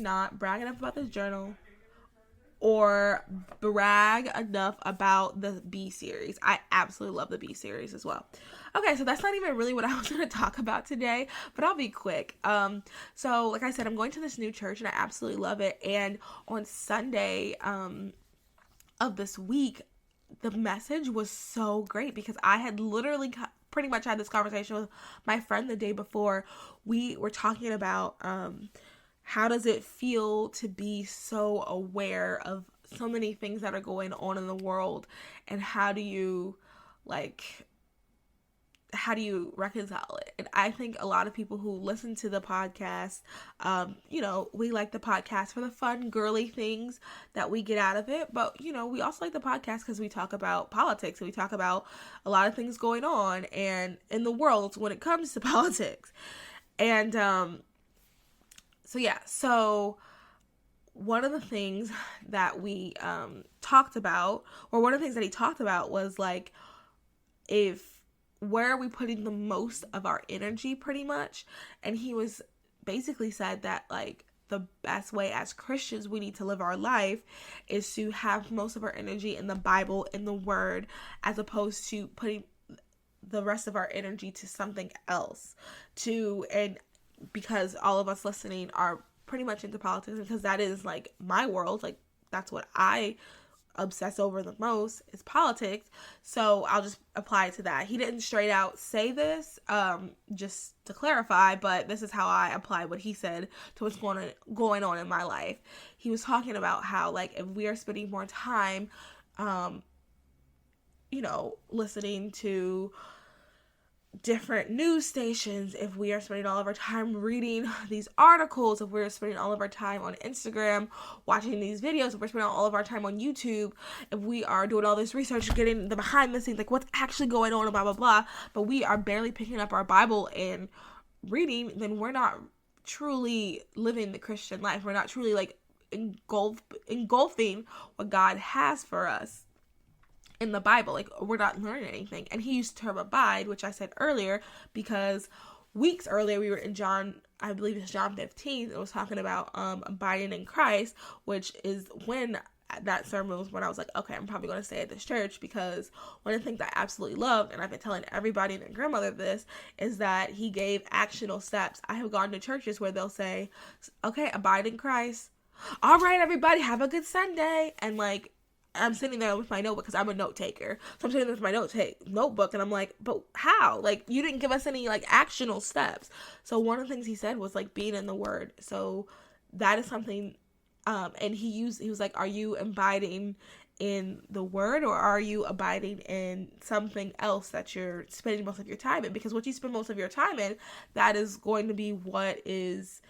Not brag enough about this journal or brag enough about the B series. I absolutely love the B series as well. Okay, so that's not even really what I was going to talk about today, but I'll be quick. So like I said, I'm going to this new church and I absolutely love it. And on Sunday of this week, the message was so great because I had literally pretty much had this conversation with my friend the day before. We were talking about how does it feel to be so aware of so many things that are going on in the world, and how do you reconcile it? And I think a lot of people who listen to the podcast, we like the podcast for the fun, girly things that we get out of it. But, we also like the podcast because we talk about politics and we talk about a lot of things going on and in the world when it comes to politics. And, so one of the things that we talked about, or one of the things that he talked about was like, where are we putting the most of our energy, pretty much? And he was basically said that like the best way as Christians we need to live our life is to have most of our energy in the Bible, in the Word, as opposed to putting the rest of our energy to something else. And because all of us listening are pretty much into politics, because that is like my world, like that's what I obsess over the most is politics. So I'll just apply it to that. He didn't straight out say this, just to clarify, but this is how I apply what he said to what's going on in my life. He was talking about how like if we are spending more time listening to different news stations, if we are spending all of our time reading these articles, if we're spending all of our time on Instagram watching these videos, if we're spending all of our time on YouTube, if we are doing all this research, getting the behind the scenes, like what's actually going on and blah blah blah, but we are barely picking up our Bible and reading, then we're not truly living the Christian life. We're not truly like engulfing what God has for us in the Bible. Like, we're not learning anything. And he used the term abide, which I said earlier, because weeks earlier we were in John, I believe it's John 15, it was talking about abiding in Christ, which is when that sermon was when I was like, okay, I'm probably going to stay at this church, because one of the things I absolutely loved, and I've been telling everybody and their grandmother this, is that he gave actionable steps. I have gone to churches where they'll say, okay, abide in Christ. All right, everybody, have a good Sunday. And like, I'm sitting there with my notebook because I'm a note taker. So I'm sitting there with my notebook and I'm like, but how? Like, you didn't give us any like actionable steps. So one of the things he said was like being in the Word. So that is something, and he was like, are you abiding in the Word, or are you abiding in something else that you're spending most of your time in? Because what you spend most of your time in, that is going to be what is,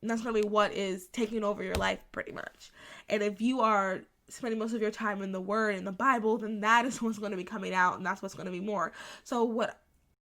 that's going to be what is taking over your life pretty much. And if you are spending most of your time in the Word, in the Bible, then that is what's going to be coming out, and that's what's going to be more. So what